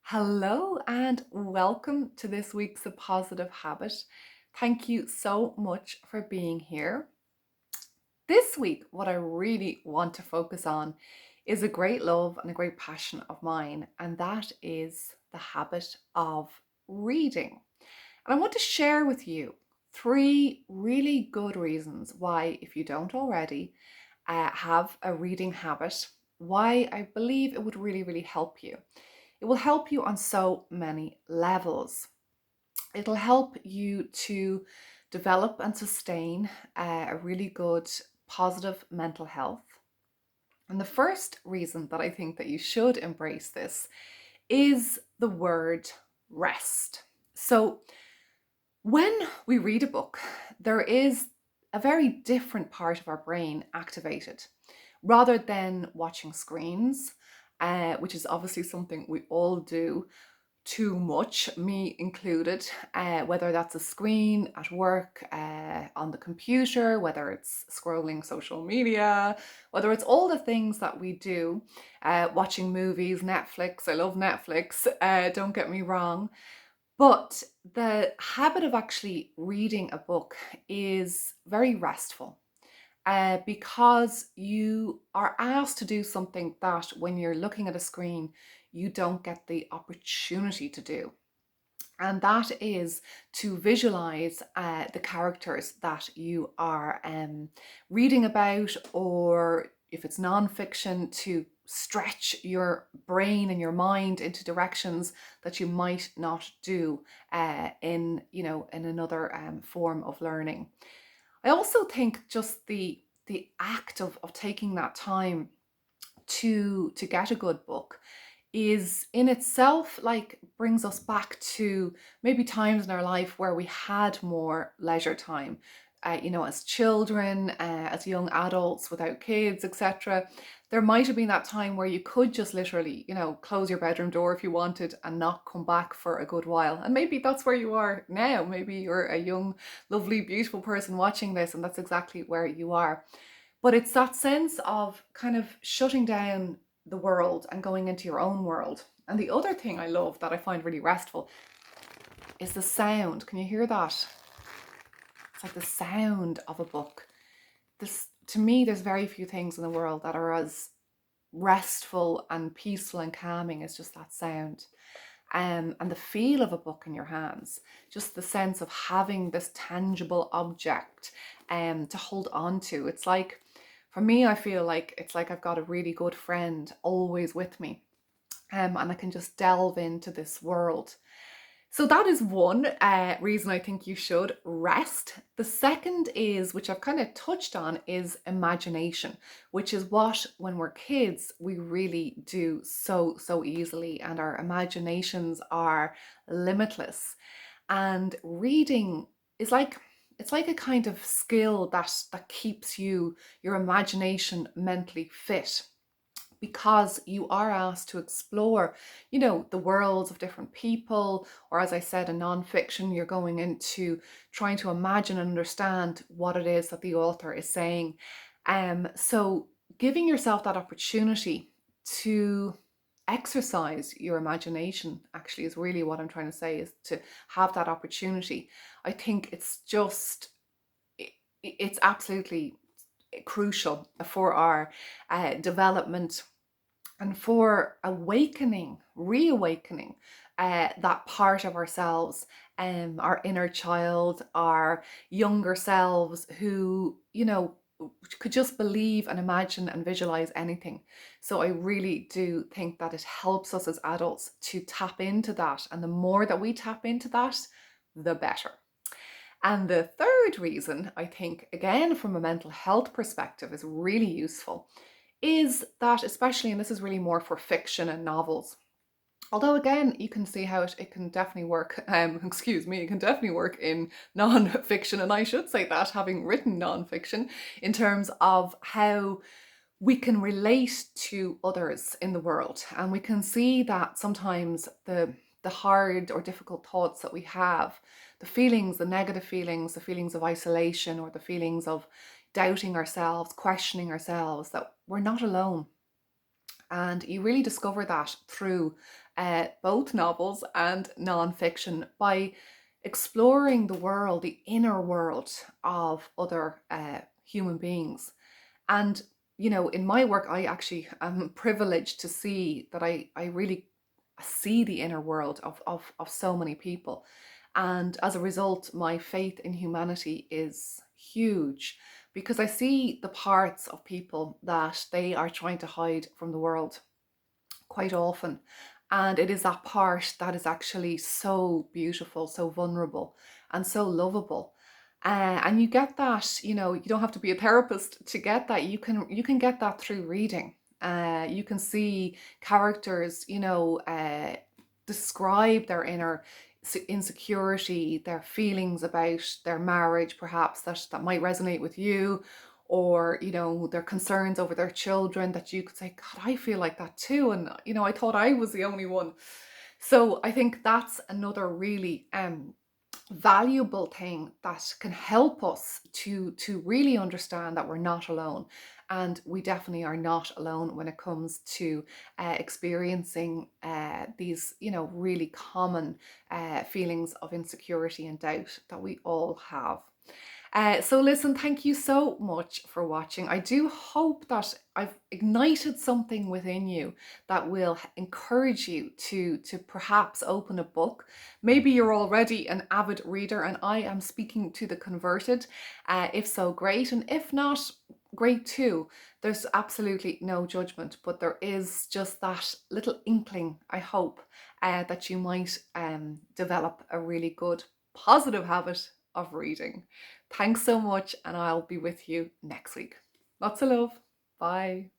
Hello and welcome to this week's The Positive Habit. Thank you so much for being here. This week, what I really want to focus on is a great love and a great passion of mine, and that is the habit of reading. And I want to share with you three really good reasons why, if you don't already have a reading habit, why I believe it would really help you. It will help you on so many levels. It'll help you to develop and sustain a really good positive mental health. And the first reason that I think that you should embrace this is the word rest. So when we read a book, there is a very different part of our brain activated rather than watching screens, which is obviously something we all do too much, me included, whether that's a screen at work, on the computer, whether it's scrolling social media, whether it's all the things that we do, watching movies, Netflix. I love Netflix, don't get me wrong. But the habit of actually reading a book is very restful because you are asked to do something that when you're looking at a screen, you don't get the opportunity to do. And that is to visualize the characters that you are reading about, or if it's nonfiction, to stretch your brain and your mind into directions that you might not do in another form of learning. I also think just the act of taking that time to get a good book is in itself like brings us back to maybe times in our life where we had more leisure time, as children, as young adults without kids, etc. There might have been that time where you could just literally, close your bedroom door if you wanted and not come back for a good while. And maybe that's where you are now. Maybe you're a young, lovely, beautiful person watching this, and that's exactly where you are. But it's that sense of kind of shutting down the world and going into your own world. And the other thing I love that I find really restful is the sound. Can you hear that? It's like the sound of a book. This, to me, there's very few things in the world that are as restful and peaceful and calming as just that sound. And the feel of a book in your hands, just the sense of having this tangible object to hold on to. It's like, for me, I feel like it's like I've got a really good friend always with me, and I can just delve into this world. So that is one reason I think you should rest. The second is, which I've kind of touched on, is imagination, which is what, when we're kids, we really do so easily, and our imaginations are limitless. And reading is like, it's like a kind of skill that keeps your imagination mentally fit, because you are asked to explore, the worlds of different people, or as I said, in nonfiction, you're going into trying to imagine and understand what it is that the author is saying. So giving yourself that opportunity to exercise your imagination actually is really what I'm trying to say, is to have that opportunity. I think it's absolutely crucial for our development and for reawakening that part of ourselves, our inner child, our younger selves who, could just believe and imagine and visualize anything. So I really do think that it helps us as adults to tap into that. And the more that we tap into that, the better. And the third reason, I think, again, from a mental health perspective, is really useful is that, especially, and this is really more for fiction and novels, although again, you can see how it can definitely work, it can definitely work in non-fiction, and I should say that, having written non-fiction, in terms of how we can relate to others in the world. And we can see that sometimes the hard or difficult thoughts that we have, the feelings, the negative feelings, the feelings of isolation, or the feelings of doubting ourselves, questioning ourselves, that we're not alone. And you really discover that through both novels and nonfiction, by exploring the world, the inner world of other human beings. And, in my work, I actually am privileged to see that I really see the inner world of so many people. And as a result, my faith in humanity is huge because I see the parts of people that they are trying to hide from the world quite often. And it is that part that is actually so beautiful, so vulnerable, and so lovable. And you get that, you don't have to be a therapist to get that. You can get that through reading. You can see characters, describe their inner insecurity, their feelings about their marriage, perhaps that might resonate with you, or their concerns over their children, that you could say, God, I feel like that too, and I thought I was the only one. So I think that's another really valuable thing that can help us to really understand that we're not alone. And we definitely are not alone when it comes to experiencing these really common feelings of insecurity and doubt that we all have. So listen, thank you so much for watching. I do hope that I've ignited something within you that will encourage you to perhaps open a book. Maybe you're already an avid reader and I am speaking to the converted. If so, great. And if not, great too. There's absolutely no judgment, but there is just that little inkling, I hope, that you might develop a really good positive habit of reading. Thanks so much, and I'll be with you next week. Lots of love. Bye.